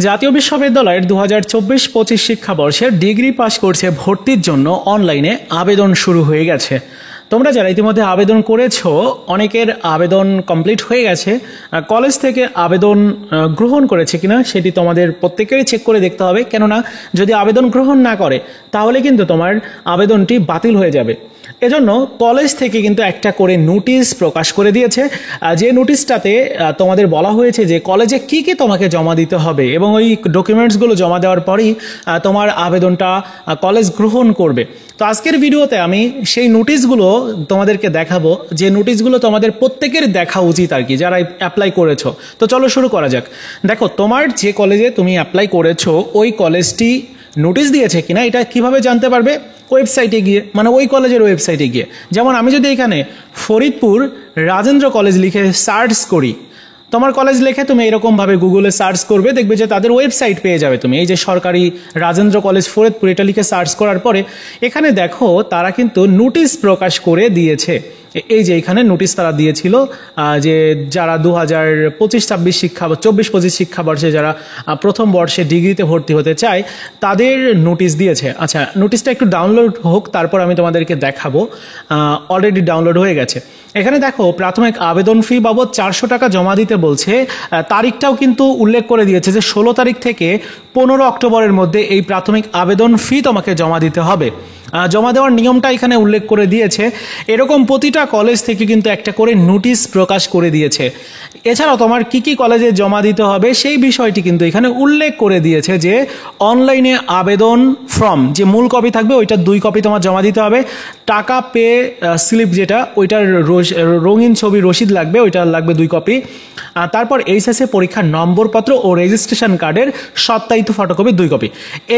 জাতীয় বিশ্ববিদ্যালয়ের 2024-25 শিক্ষাবর্ষের degree pass কোর্সে ভর্তির জন্য অনলাইনে আবেদন শুরু হয়ে গেছে। তোমরা যারা ইতিমধ্যে আবেদন করেছো অনেকের আবেদন কমপ্লিট হয়ে গেছে। কলেজ থেকে আবেদন গ্রহণ করেছে কিনা সেটি তোমাদের প্রত্যেকেরই চেক করে দেখতে হবে, কেননা যদি আবেদন গ্রহণ না করে তাহলে কিন্তু তোমার আবেদনটি বাতিল হয়ে যাবে। এজন্য কলেজ থেকে কিন্তু একটা করে নোটিশ প্রকাশ করে দিয়েছে, যে নোটিশটাতে তোমাদের বলা হয়েছে যে কলেজে কি কি তোমাকে জমা দিতে হবে এবং ওই ডকুমেন্টসগুলো জমা দেওয়ার পরেই তোমার আবেদনটা কলেজ গ্রহণ করবে। তো আজকের ভিডিওতে আমি সেই নোটিশগুলো তোমাদেরকে দেখাবো, যে নোটিশগুলো তোমাদের প্রত্যেকের দেখা উচিত আর কি, যারা অ্যাপ্লাই করেছো। তো চলো শুরু করা যাক। দেখো, তোমার যে কলেজে তুমি অ্যাপ্লাই করেছো ওই কলেজটি নোটিশ দিয়েছে কিনা এটা কিভাবে জানতে পারবে? ওয়েবসাইটে গিয়ে, মানে ওই কলেজের ওয়েবসাইটে গিয়ে। যেমন আমি যদি এখানে ফরিদপুর রাজেন্দ্র কলেজ লিখে সার্চ করি, তোমার কলেজ লিখে তুমি এরকমভাবে গুগলে সার্চ করবে, দেখবে যে তাদের ওয়েবসাইট পেয়ে যাবে তুমি। এই যে সরকারি রাজেন্দ্র কলেজ ফরিদপুর, এটা লিখে সার্চ করার পরে এখানে দেখো তারা কিন্তু নোটিশ প্রকাশ করে দিয়েছে। এই যে এখানে নোটিশ তারা দিয়েছিল যে যারা 2025 শিক্ষাবর্ষে যারা প্রথম বর্ষে ডিগ্রিতে ভর্তি হতে চায় তাদের নোটিশ দিয়েছে। আচ্ছা, নোটিশটা একটু ডাউনলোড হোক, তারপর আমি তোমাদেরকে দেখাবো। অলরেডি ডাউনলোড হয়ে গেছে। এখানে দেখো প্রাথমিক আবেদন ফি বাবদ 400 টাকা জমা দিতে বলছে। তারিখটাও কিন্তু উল্লেখ করে দিয়েছে যে 16 তারিখ থেকে 15 অক্টোবরের মধ্যে এই প্রাথমিক আবেদন ফি তোমাকে জমা দিতে হবে। জমা দেওয়ার নিয়মটা এখানে উল্লেখ করে দিয়েছে। এরকম প্রতিটা কলেজ থেকে কিন্তু একটা করে নোটিশ প্রকাশ করে দিয়েছে। এছাড়াও তোমার কি কি কলেজে জমা দিতে হবে সেই বিষয়টি কিন্তু এখানে উল্লেখ করে দিয়েছে, যে অনলাইনে আবেদন ফর্ম যে মূল কপি থাকবে ওইটার 2 কপি তোমার জমা দিতে হবে। টাকা পে স্লিপ যেটা, ওইটার রঙিন ছবি রসিদ লাগবে, ওইটা লাগবে 2 কপি। তারপর এইচএসএ পরীক্ষার নম্বরপত্র ও রেজিস্ট্রেশন কার্ডের সত্যায়িত ফটোকপি 2 কপি।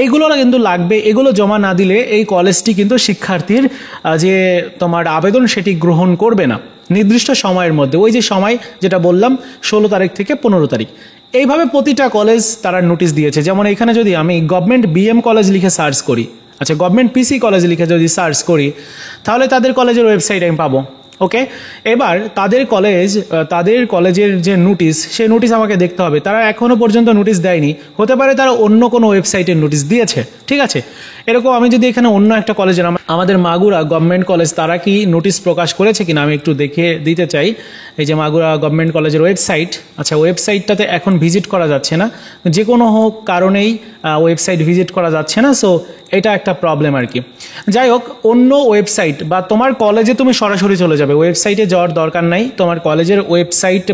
এইগুলো কিন্তু লাগবে। এগুলো জমা না দিলে এই কলেজটি কিন্তু শিক্ষার্থীর যে তোমার আবেদন সেটি গ্রহণ করবে না নির্দিষ্ট সময়ের মধ্যে। ওই যে সময় যেটা বললাম 16 তারিখ থেকে 15 তারিখ। এইভাবে প্রতিটা কলেজ তারা নোটিশ দিয়েছে। যেমন এখানে যদি আমি গভর্নমেন্ট বিএম কলেজ লিখে সার্চ করি, আচ্ছা গভর্নমেন্ট পিসি কলেজ লিখে যদি সার্চ করি, তাহলে তাদের কলেজের ওয়েবসাইট আমি পাবো। ওকে, এবার তাদের কলেজের যে নোটিশ, সেই নোটিশ আমাকে দেখতে হবে। তারা এখনো পর্যন্ত নোটিশ দেয়নি, হতে পারে তারা অন্য কোনো ওয়েবসাইটের নোটিশ দিয়েছে। ঠিক আছে, এরকম আমি যদি এখানে অন্য একটা কলেজের, আমাদের মাগুরা গভর্নমেন্ট কলেজ, তারা কি নোটিশ প্রকাশ করেছে কিনা আমি একটু দেখে দিতে চাই। এই যে মাগুরা গভর্নমেন্ট কলেজের ওয়েবসাইট, আচ্ছা ওয়েবসাইটটাতে এখন ভিজিট করা যাচ্ছে না, যে কোনো কারণেই ওয়েবসাইট ভিজিট করা যাচ্ছে না। সো এটা একটা প্রবলেম আর কি। যাই হোক, অন্য ওয়েবসাইট বা তোমার কলেজে তুমি সরাসরি চলে যাবে, ওয়েবসাইটে যাওয়ার দরকার নাই। তোমার কলেজের ওয়েবসাইট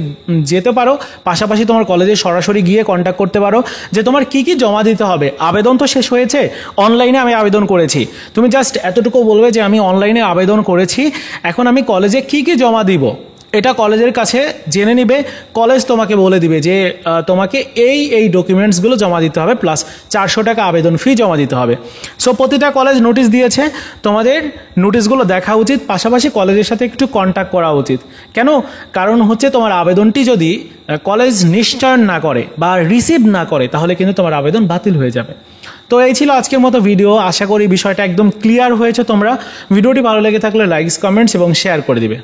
যেতে পারো, পাশাপাশি তোমার কলেজে সরাসরি গিয়ে কন্ট্যাক্ট করতে পারো যে তোমার কি কি জমা দিতে হবে। আবেদন তো শেষ হয়েছে, অনলাইনে আমি আবেদন করেছি, তুমি জাস্ট এতটুকু বলবে যে আমি অনলাইনে আবেদন করেছি, এখন আমি কলেজে কি কি জমা দিব এটা কলেজের কাছে জেনে নিবে। কলেজ তোমাকে বলে দিবে যে তোমাকে এই ডকুমেন্টসগুলো জমা দিতে হবে, প্লাস 400 টাকা আবেদন ফি জমা দিতে হবে। সো প্রতিটা কলেজ নোটিশ দিয়েছে, তোমাদের নোটিশগুলো দেখা উচিত, পাশাপাশি কলেজের সাথে একটু কন্ট্যাক্ট করা উচিত। কেন? কারণ হচ্ছে তোমার আবেদনটি যদি কলেজ নিশ্চয়ন না করে বা রিসিভ না করে তাহলে কিন্তু তোমার আবেদন বাতিল হয়ে যাবে। তো এই ছিল আজকের মতো ভিডিও। আশা করি বিষয়টা একদম ক্লিয়ার হয়েছে। তোমরা ভিডিওটি ভালো লেগে থাকলে লাইকস, কমেন্টস এবং শেয়ার করে দিবে।